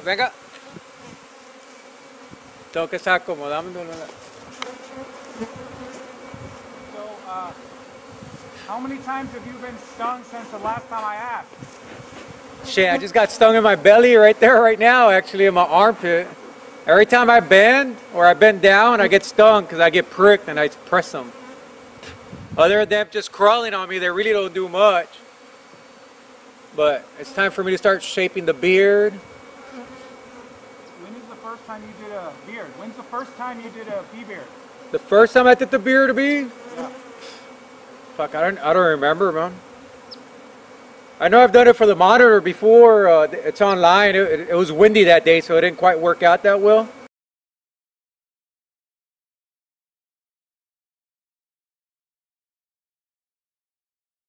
venga. Tengo que estar acomodándolo. So, how many times have you been stung since the last time I asked? Shit, I just got stung in my belly right there, right now, actually, in my armpit. Every time I bend or I bend down, I get stung because I get pricked and I press them. Other than them just crawling on me, they really don't do much. But it's time for me to start shaping the beard. When is the first time you did a beard? When's the first time you did a bee beard? The first time I did the beard to be? Yeah. Fuck, I don't remember, man. I know I've done it for the monitor before. It's online. It was windy that day, so it didn't quite work out that well.